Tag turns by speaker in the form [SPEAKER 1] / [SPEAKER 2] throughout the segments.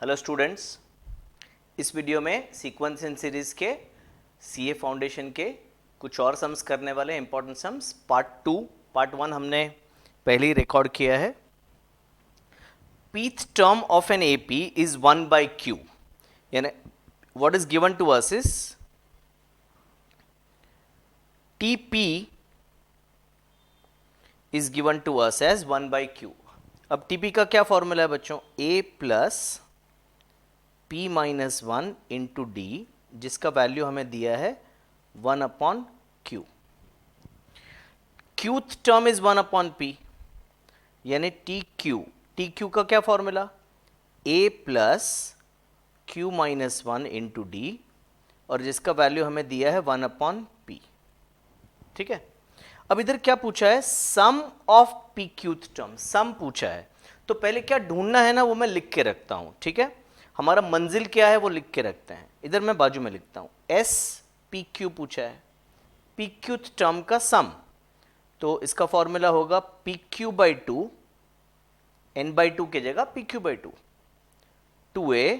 [SPEAKER 1] Hello students, इस video में sequence in series के सीए फाउंडेशन के कुछ और सम्स करने वाले इंपॉर्टेंट सम्स पार्ट 1 हमने पहले ही रिकॉर्ड किया है। pth term of an AP is 1 by q, यानी what is given to us is TP is given to us as 1 by q। अब TP का क्या फॉर्मूला है बच्चों? A plus P minus 1 into D, जिसका value हमें दिया है 1 upon Q. Qth term is 1 upon P, यानी टी क्यू का क्या formula? A plus Q minus 1 into D, और जिसका वैल्यू हमें दिया है 1 अपॉन पी। ठीक है, अब इधर क्या पूछा है? सम ऑफ पी क्यूथ टर्म, सम पूछा है। तो पहले क्या ढूंढना है ना, वो मैं लिख के रखता हूं। ठीक है, हमारा मंजिल क्या है वो लिख के रखते हैं। इधर मैं बाजू में लिखता हूं, एस पी क्यू पूछा है, पी क्यूथ टर्म का सम। तो इसका फॉर्मूला होगा p q by two, n by two की जगह p q by two, 2a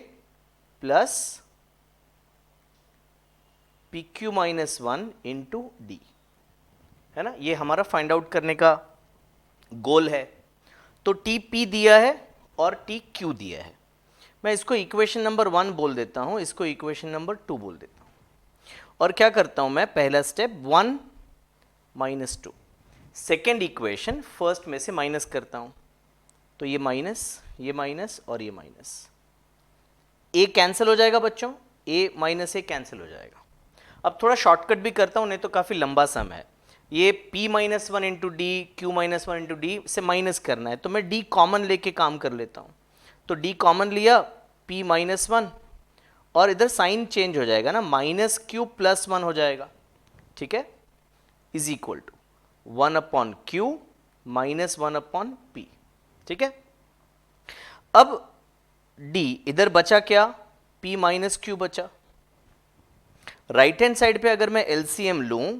[SPEAKER 1] plus p q minus 1 into d, है ना। ये हमारा फाइंड आउट करने का गोल है। तो टी पी दिया है और टी क्यू दिया है। मैं इसको इक्वेशन नंबर 1 बोल देता हूं, इसको इक्वेशन नंबर 2 बोल देता हूं। और क्या करता हूं मैं? पहला step 1 minus 2, second equation first में से माइनस करता हूं। तो ये माइनस और ये माइनस, ए कैंसिल हो जाएगा बच्चों, ए माइनस ए कैंसिल हो जाएगा। अब थोड़ा शॉर्टकट भी करता हूं, नहीं तो काफी लंबा सम है। ये p minus 1 into D, Q minus 1 into D से माइनस करना है, तो मैं d कॉमन लेके काम कर लेता हूं। तो d कॉमन लिया, p माइनस 1, और इधर साइन चेंज हो जाएगा ना, माइनस क्यू प्लस 1 हो जाएगा। ठीक है, is equal to 1 upon q minus 1 upon p. ठीक है, अब d इधर बचा क्या? p माइनस क्यू बचा। राइट हैंड साइड पे अगर मैं एलसीएम लूं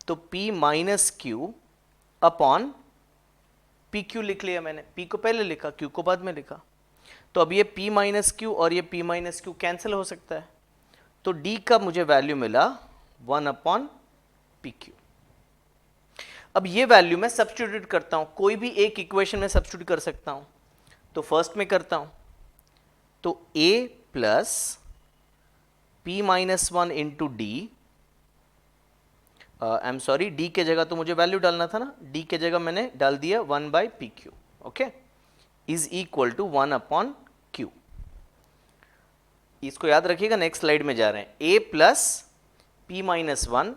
[SPEAKER 1] तो p minus q upon p q लिख लिया मैंने। p को पहले लिखा, q को बाद में लिखा। तो अब ये p माइनस क्यू और ये p माइनस क्यू कैंसिल हो सकता है। तो d का मुझे वैल्यू मिला 1 अपॉन पी क्यू। अब ये वैल्यू मैं सब्स्टिट्यूट करता हूं, कोई भी एक इक्वेशन में सब्स्टिट्यूट कर सकता हूं। तो फर्स्ट में करता हूं, तो a plus p minus 1 into D, I am sorry, d के जगह तो मुझे वैल्यू डालना था ना, d के जगह मैंने डाल दिया 1 by p q. Okay, is equal to 1 upon q. इसको याद रखिएगा, नेक्स्ट स्लाइड में जा रहे हैं। a plus p minus 1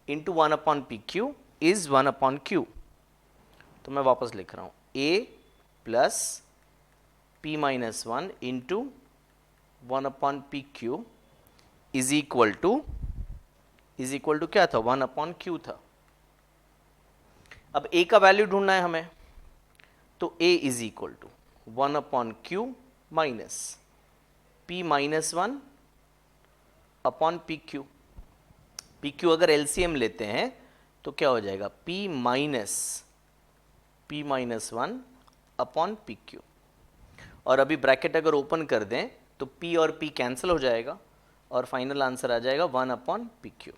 [SPEAKER 1] into 1 upon p q is 1 upon q. तो मैं वापस लिख रहा हूं, a plus p minus 1 into 1 upon p q is equal to क्या था? 1 अपॉन क्यू था। अब a का वैल्यू ढूंढना है हमें, तो a is equal to 1 upon q minus p minus 1 upon p q. P q अगर एलसीएम लेते हैं तो क्या हो जाएगा? p minus 1 upon p q. और अभी ब्रैकेट अगर ओपन कर दें तो p और p कैंसिल हो जाएगा और फाइनल आंसर आ जाएगा 1 अपॉन पी क्यू।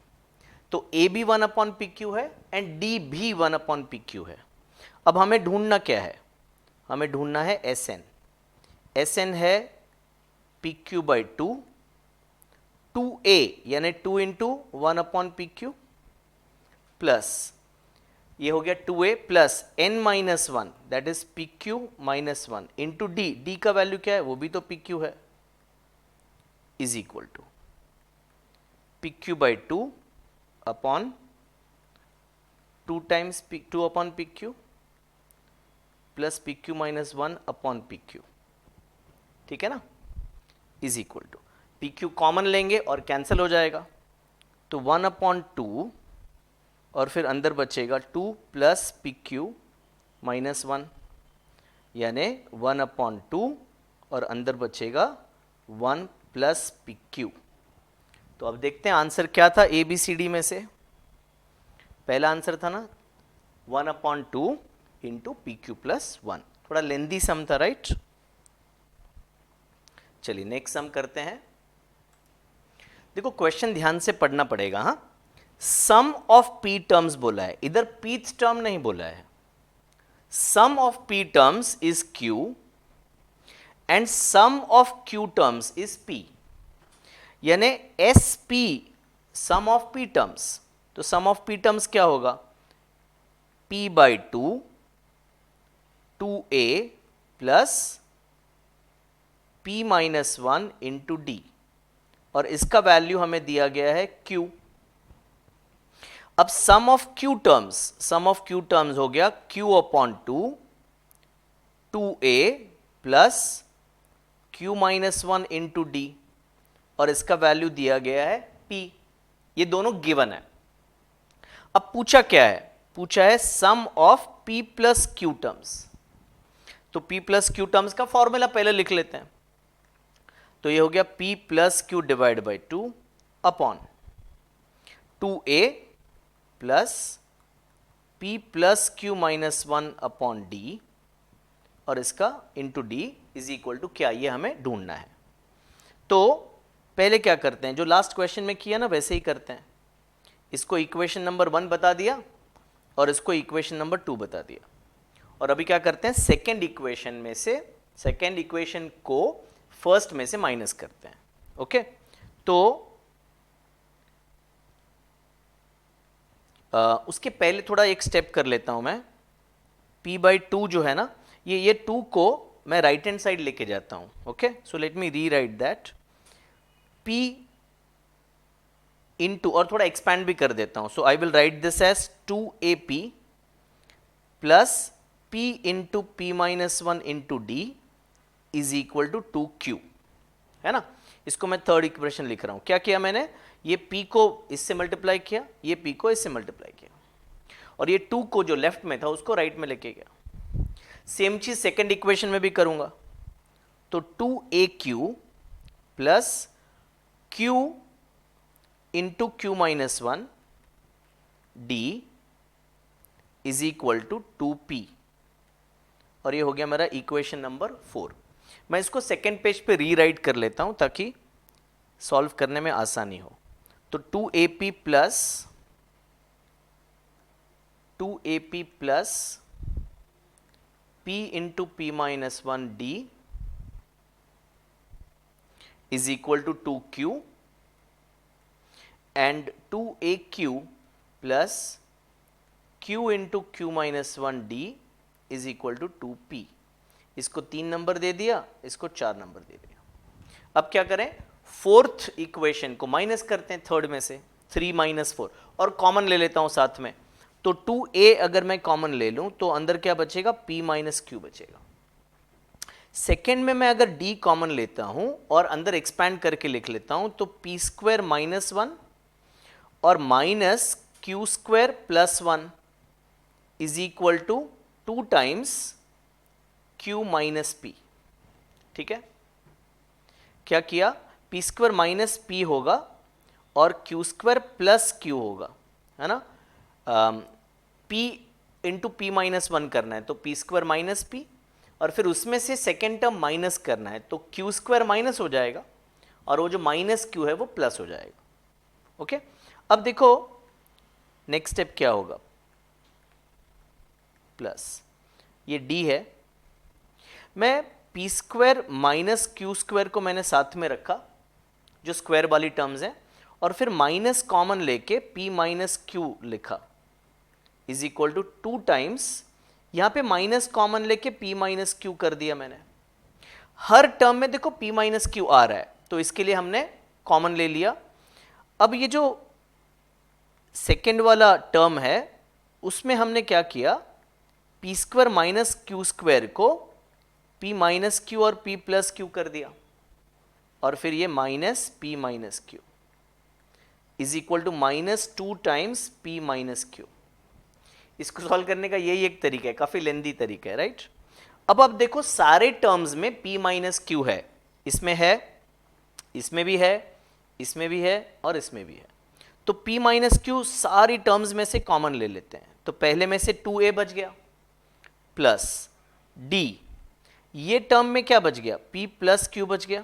[SPEAKER 1] तो a भी 1 अपॉन पी क्यू है एंड d भी 1 अपॉन पी क्यू है। अब हमें ढूंढना क्या है? हमें ढूंढना है Sn। Sn है p q by two, 2a यानी 2 into 1 upon p q, plus ये हो गया 2a plus n minus 1 that is p q minus 1 into d, d का वैल्यू क्या है? वो भी तो पी क्यू है, is equal to p q by two upon 2 times two upon p q plus p q minus 1 upon p q. ठीक है ना, is equal to p q common लेंगे और कैंसिल हो जाएगा, तो 1 अपॉन 2 और फिर अंदर बचेगा 2 प्लस पी क्यू माइनस 1, यानी 1 अपॉन 2 और अंदर बचेगा 1 प्लस पी क्यू। तो अब देखते हैं आंसर क्या था ए बी सी डी में से। पहला आंसर था ना 1 upon 2 into P q plus 1, थोड़ा लेंदी सम था, राइट। चलिए नेक्स्ट सम करते हैं। देखो क्वेश्चन ध्यान से पढ़ना पड़ेगा। हाँ, सम ऑफ पी टर्म्स बोला है, इधर पीथ टर्म नहीं बोला है। Sum of P terms is Q and sum of Q terms is P, यानी S P sum of P terms. तो सम ऑफ पी टर्म्स क्या होगा? p by 2a plus p minus 1 into D, और इसका value हमें दिया गया है q। अब सम ऑफ q टर्म्स हो गया q upon 2a plus q minus 1 into D, और इसका वैल्यू दिया गया है p। ये दोनों गिवन है। अब पूछा क्या है? पूछा है sum of p plus Q terms. तो p प्लस क्यू टर्म्स का फॉर्मूला पहले लिख लेते हैं। तो ये हो गया p plus Q divide by 2 upon 2a plus p plus Q minus 1 upon D, और इसका into D is equal to क्या, ये हमें ढूंढना है। तो पहले क्या करते हैं, जो लास्ट क्वेश्चन में किया ना वैसे ही करते हैं। इसको इक्वेशन नंबर 1 बता दिया और इसको इक्वेशन नंबर 2 बता दिया, और अभी क्या करते हैं, सेकेंड इक्वेशन में से सेकेंड इक्वेशन को फर्स्ट में से माइनस करते हैं। ओके, तो उसके पहले थोड़ा एक स्टेप कर लेता हूं मैं। p बाई 2 जो है ना, ये 2 को मैं राइट हैंड साइड लेके जाता हूं। ओके, सो लेट मी री राइट दैट p इंटू, और थोड़ा एक्सपैंड भी कर देता हूं। So I will write this as 2ap plus p into p minus 1 into D is equal to 2q, है ना। इसको मैं थर्ड इक्वेशन लिख रहा हूं। क्या किया मैंने, ये p को इससे मल्टीप्लाई किया, ये p को इससे मल्टीप्लाई किया, और ये 2 को जो लेफ्ट में था उसको राइट में लेके गया। सेम चीज सेकेंड इक्वेशन में भी करूंगा। तो 2aq plus q into q minus 1 d is equal to 2p, और ये हो गया मेरा इक्वेशन नंबर 4। मैं इसको सेकेंड पेज पे रीराइट कर लेता हूं ताकि सॉल्व करने में आसानी हो। तो 2ap plus p into p minus 1 d is equal to 2q and 2aq plus q into q minus 1 d is equal to 2p। इसको 3 नंबर दे दिया, इसको 4 नंबर दे दिया। अब क्या करें, फोर्थ इक्वेशन को माइनस करते हैं थर्ड में से, 3 माइनस 4, और कॉमन ले लेता हूं साथ में। तो 2a अगर मैं कॉमन ले लूं तो अंदर क्या बचेगा, p माइनस क्यू बचेगा। सेकेंड में मैं अगर d कॉमन लेता हूं और अंदर एक्सपैंड करके लिख लेता हूं, तो p स्क्वायर माइनस 1 और minus q square plus 1 is equal to 2 times q minus p. ठीक है, क्या किया, p स्क्वायर माइनस पी होगा और q स्क्वायर प्लस क्यू होगा, है ना। p इंटू पी माइनस 1 करना है तो p स्क्वायर माइनस पी, और फिर उसमें से सेकेंड टर्म माइनस करना है तो q स्क्वायर माइनस हो जाएगा और वो जो माइनस q है वो प्लस हो जाएगा। ओके, अब देखो नेक्स्ट स्टेप क्या होगा, प्लस ये d है, मैं p square minus q square को मैंने साथ में रखा जो स्क्वायर वाली टर्म्स हैं, और फिर माइनस कॉमन लेके p माइनस क्यू लिखा इज इक्वल टू 2 टाइम्स, यहां पे माइनस कॉमन लेके p माइनस क्यू कर दिया मैंने। हर टर्म में देखो p माइनस क्यू आ रहा है तो इसके लिए हमने कॉमन ले लिया। अब ये जो सेकेंड वाला टर्म है उसमें हमने क्या किया, p square minus q square को p माइनस क्यू और p प्लस क्यू कर दिया, और फिर ये minus p minus q is equal to minus 2 times p minus q. इसको सॉल्व करने का यही एक तरीका है, काफी लेंदी तरीका है, राइट। अब देखो सारे टर्म्स में p माइनस क्यू है, इसमें है, इसमें भी है, इसमें भी है और इसमें भी है। तो p माइनस क्यू सारी टर्म्स में से कॉमन ले लेते हैं। तो पहले में से 2a बच गया प्लस d, ये टर्म में क्या बच गया, p प्लस क्यू बच गया,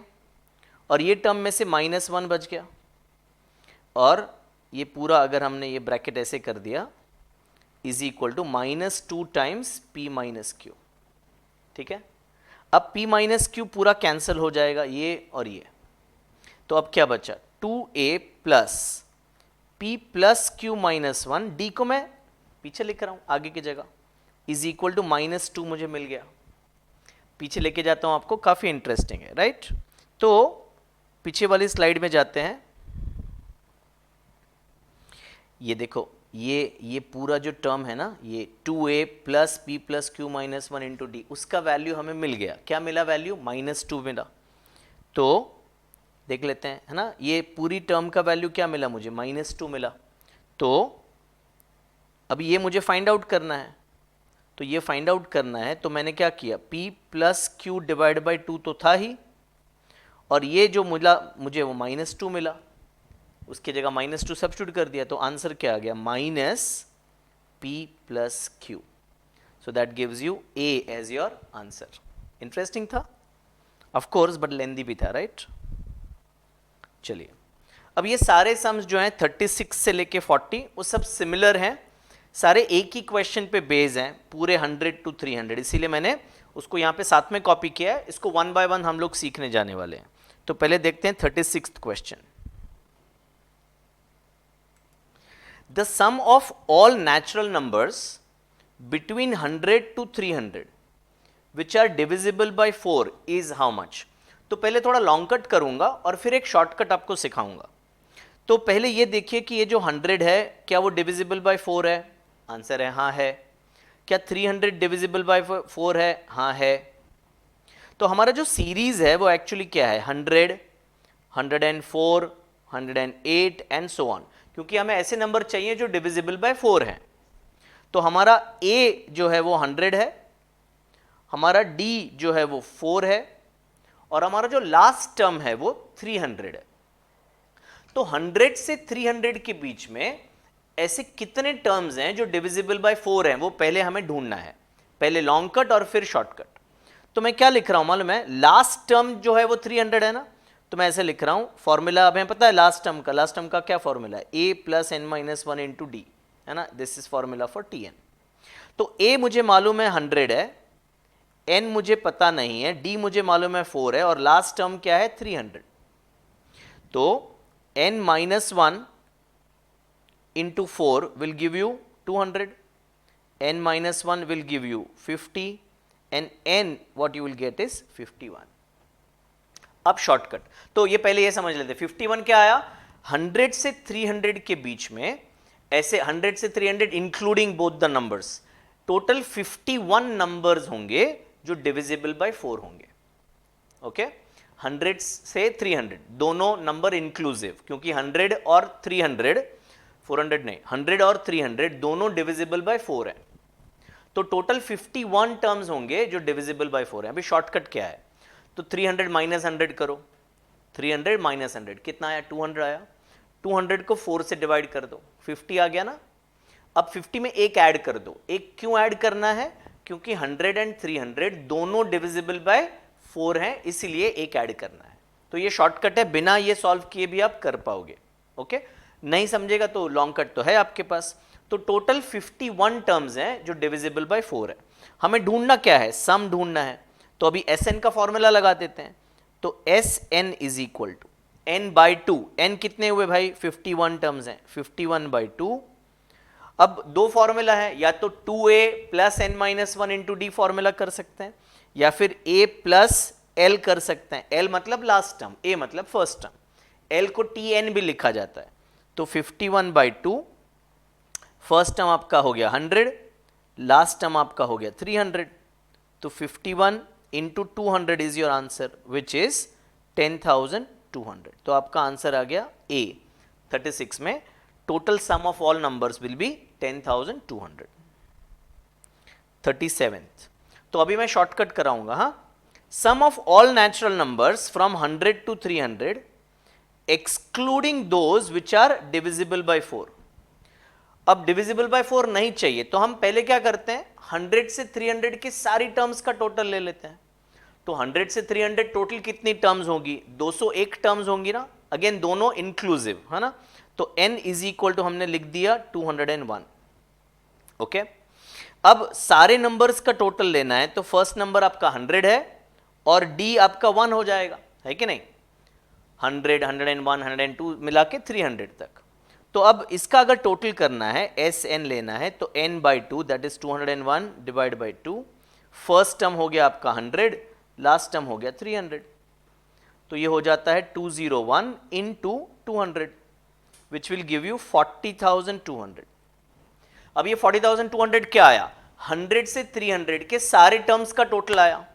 [SPEAKER 1] और ये टर्म में से -1 बच गया, और ये पूरा अगर हमने ये ब्रैकेट ऐसे कर दिया is equal to -2 times p minus q. ठीक है, अब p माइनस क्यू पूरा कैंसिल हो जाएगा, ये और ये, तो अब क्या बचा 2a plus p plus Q minus 1, d को मैं पीछे लिख रहा हूं आगे की जगह, इज इक्वल टू -2 मुझे मिल गया। पीछे लेके जाता हूं आपको, काफी इंटरेस्टिंग है, राइट। तो पीछे वाली स्लाइड में जाते हैं, ये देखो ये पूरा जो टर्म है ना, ये 2a plus p plus Q minus 1 into D, उसका वैल्यू हमें मिल गया। क्या मिला वैल्यू? -2 मिला। तो देख लेते हैं, है ना, ये पूरी टर्म का वैल्यू क्या मिला मुझे? -2 मिला। तो अभी ये मुझे फाइंड आउट करना है, तो ये फाइंड आउट करना है, तो मैंने क्या किया, p plus Q divide by 2 तो था ही, और ये जो मिला मुझे वो -2 मिला, उसकी जगह -2 सब्स्टिट्यूट कर दिया, तो आंसर क्या आ गया? -p plus q. So that gives you a as your answer. Interesting था ऑफ कोर्स, बट लेंदी भी था, राइट। चलिए, अब ये सारे सम्स जो हैं 36 से लेके 40 वो सब सिमिलर हैं, सारे एक ही क्वेश्चन पे बेस हैं, पूरे 100 to 300, इसीलिए मैंने उसको यहाँ पे साथ में कॉपी किया है। इसको 1 by 1 हम लोग सीखने जाने वाले हैं। तो पहले देखते हैं 36th question. The sum of all natural numbers between 100 to 300 which are divisible by 4 is how much. तो पहले थोड़ा लॉन्ग कट करूंगा और फिर एक शॉर्टकट आपको सिखाऊंगा। तो पहले ये देखिए कि ये जो 100 है, क्या वो डिविजिबल बाय 4 है? आंसर है हाँ है। क्या 300 डिविजिबल बाय 4 है? हाँ है। तो हमारा जो सीरीज है वो एक्चुअली क्या है? 100, 104, 108 एंड सो ऑन, क्योंकि हमें ऐसे नंबर चाहिए जो डिविजिबल बाय 4 हैं। तो हमारा a जो है वो 100 है, हमारा d जो है वो 4 है, और हमारा जो लास्ट टर्म है वो 300 है। तो 100 से 300 के बीच में ऐसे कितने टर्म्स हैं जो डिविजिबल बाय 4 हैं, वो पहले हमें ढूंढना है। पहले लॉन्ग कट और फिर शॉर्टकट। तो मैं क्या लिख रहा हूं मालूम है? लास्ट टर्म जो है वो 300 है ना, तो मैं ऐसे लिख रहा हूं, फॉर्मूला हमें पता है लास्ट टर्म का क्या फॉर्मूला है? a plus n minus 1 into d, है ना, this is formula for tn। तो a मुझे मालूम है 100 है, n मुझे पता नहीं है, d मुझे मालूम है 4 है, और लास्ट टर्म क्या है? 300। तो n minus 1 into 4 will give you 200, n minus 1 will give you 50, and n what you will get is 51. अब शॉर्टकट, तो ये पहले ये समझ लेते। 51 क्या आया? 100 से 300 के बीच में ऐसे 100 से 300 including both the numbers, total 51 numbers होंगे जो डिविजिबल बाय 4 होंगे। ओके, 100 से 300 दोनों नंबर इंक्लूसिव, क्योंकि 100 और 300, 400 नहीं, 100 और 300 दोनों डिविजिबल बाय 4 है। तो टोटल 51 टर्म्स होंगे जो डिविजिबल बाय 4 है। अभी शॉर्टकट क्या है? तो 300 माइनस 100 करो, 300 माइनस 100 कितना आया? 200 आया। 200 को 4 से डिवाइड कर दो, 50 आ गया ना। अब 50 में एक ऐड कर दो। एक क्यों ऐड करना है? क्योंकि 100 एंड 300 दोनों डिविजिबल बाय 4 हैं, इसीलिए एक ऐड करना है। तो ये शॉर्टकट है, बिना ये सॉल्व किए भी आप कर पाओगे। ओके, नहीं समझेगा तो लॉन्ग कट तो है आपके पास। तो टोटल 51 टर्म्स हैं जो डिविजिबल बाय 4 है। हमें ढूंढना क्या है? सम ढूंढना है। तो अभी Sn का फॉर्मूला लगा देते हैं। तो Sn is equal to n by 2। n कितने हुए भाई? 51 टर्म्स हैं, 51 बाई 2। अब दो फॉर्मूला है, या तो 2a plus n minus 1 into D formula कर सकते हैं, या फिर a प्लस l कर सकते हैं। l मतलब लास्ट टर्म, a मतलब फर्स्ट टर्म। l को tn भी लिखा जाता है। तो 51 बाई 2, फर्स्ट टर्म आपका हो गया 100, लास्ट टर्म आपका हो गया 300। तो 51 into 200 is your answer, which is 10,200। तो आपका आंसर आ गया a। 36 में total sum of all numbers will be 10,200। 37th, तो अभी मैं शॉर्टकट कराऊंगा। हाँ, sum of all natural numbers from 100 to 300 excluding those which are divisible by 4। अब डिविजिबल बाय 4 नहीं चाहिए, तो हम पहले क्या करते हैं? 100 से 300 की सारी टर्म्स का टोटल ले लेते हैं। तो 100 से 300 टोटल कितनी टर्म्स होगी? 201 टर्म्स होंगी ना, अगेन दोनों इंक्लूसिव है ना, तो n इज इक्वल टू हमने लिख दिया 201. ओके, अब सारे नंबर्स का टोटल लेना है, तो फर्स्ट नंबर आपका 100 है और d आपका 1 हो जाएगा, है कि नहीं? 100, 101, 102 मिला के 300 तक. तो अब इसका अगर टोटल करना है, Sn लेना है, तो n by 2 that is 201 divide by 2. First term हो गया आपका 100, लास्ट टर्म हो गया 300. तो ये हो जाता है 201 into 200 which will give you 40,200. अब ये 40,200 क्या आया? 100 से 300 के सारे टर्म्स का टोटल आया.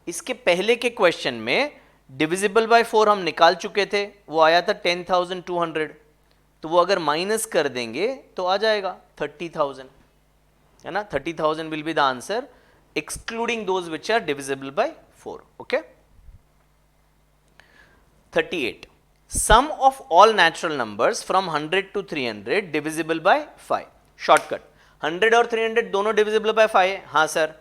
[SPEAKER 1] इसके पहले के क्वेश्चन में डिविजिबल बाय 4 हम निकाल चुके थे, वो आया था 10,200. तो वो अगर माइनस कर देंगे तो आ जाएगा 30,000, है ना. 30,000 will be the answer excluding those which are divisible by 4. Okay. 38. Sum of all natural numbers from 100 to 300 divisible by 5. Shortcut. 100 और 300 दोनों divisible by 5 है. हाँ सर,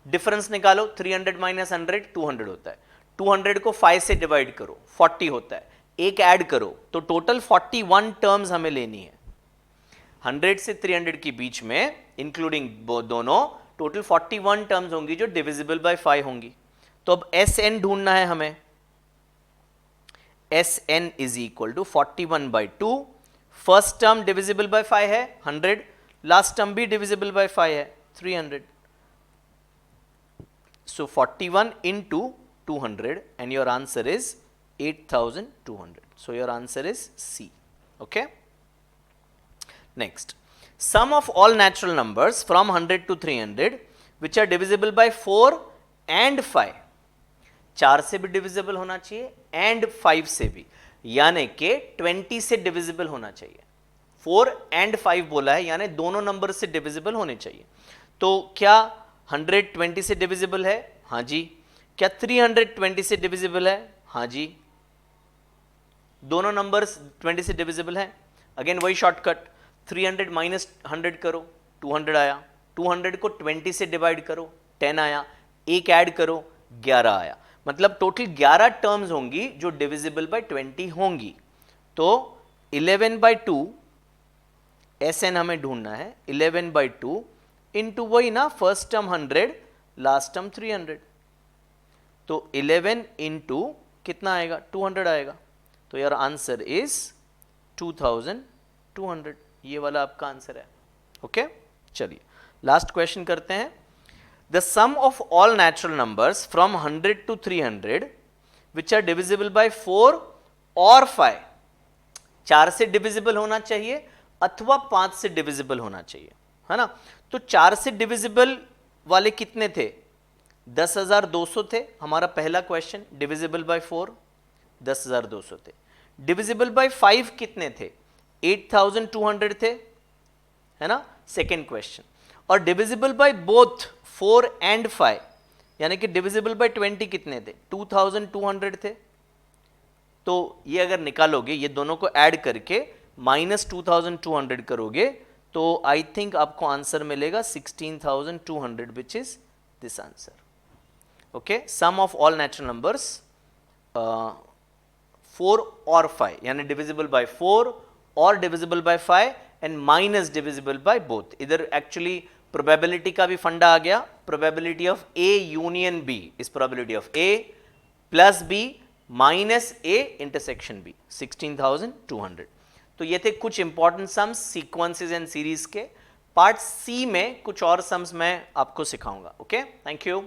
[SPEAKER 1] डिफरेंस निकालो. 300 माइनस 100 200 होता है. 200 को 5 से डिवाइड करो, 40 होता है. एक ऐड करो तो टोटल 41 टर्म्स हमें लेनी है. 100 से 300 के बीच में इंक्लूडिंग दोनों टोटल 41 टर्म्स होंगी जो डिविजिबल बाय 5 होंगी. तो अब Sn ढूंढना है हमें. Sn is equal to 41 by 2. First term divisible by 5 है 100, लास्ट टर्म भी डिविजिबल बाय 5 है 300. So 41 into 200 and your answer is 8,200. So your answer is C. Okay. Next, sum of all natural numbers from 100 to 300 which are divisible by 4 and 5. 4 से भी divisible होना चाहिए and 5 से भी, यानी कि 20 से divisible होना चाहिए. 4 and 5 बोला है, यानी दोनों नंबर से divisible होने चाहिए. तो क्या 100 20 से divisible है? हाँ जी. क्या 300 20 से divisible है? हाँ जी. दोनों नंबर्स 20 से डिविजिबल हैं. अगेन वही शॉर्टकट, 300 माइनस 100 करो, 200 आया. 200 को 20 से डिवाइड करो, 10 आया. एक ऐड करो, 11 आया. मतलब टोटल 11 टर्म्स होंगी जो डिविजिबल बाय 20 होंगी. तो 11 बाई 2 Sn हमें ढूंढना है. 11 बाई 2 इंटू वही ना, फर्स्ट टर्म 100, लास्ट टर्म 300. तो 11 इंटू कितना आएगा? 200 आएगा. तो योर आंसर इज 2,200. ये वाला आपका आंसर है. ओके, चलिए लास्ट क्वेश्चन करते हैं. The sum of all natural numbers from 100 to 300 which are divisible by 4 और 5. 4 से डिविजिबल होना चाहिए अथवा 5 से डिविजिबल होना चाहिए, है ना. तो 4 से डिविजिबल वाले कितने थे? 10,200 थे हमारा पहला क्वेश्चन. डिविजिबल बाय 4 10,200 थे. डिविजिबल बाय 5 कितने थे? 8,200 थे, है ना, सेकेंड क्वेश्चन. और डिविजिबल बाय बोथ 4 एंड 5 यानी कि डिविजिबल बाय 20 कितने थे? 2,200 थे. तो ये अगर निकालोगे, ये दोनों को ऐड करके माइनस 2,200 करोगे, तो आई थिंक आपको आंसर मिलेगा 16,200 which is this answer. Okay, sum of all natural numbers 4 और 5 यानी डिविजिबल बाय 4 और divisible by 5 and minus divisible by both. इधर एक्चुअली प्रोबेबिलिटी का भी फंडा आ गया. Probability of A union B is probability of A plus B minus A intersection B. 16,200. तो ये थे कुछ important sums sequences and series के. पार्ट सी में कुछ और सम्स मैं आपको सिखाऊंगा. Okay, thank you.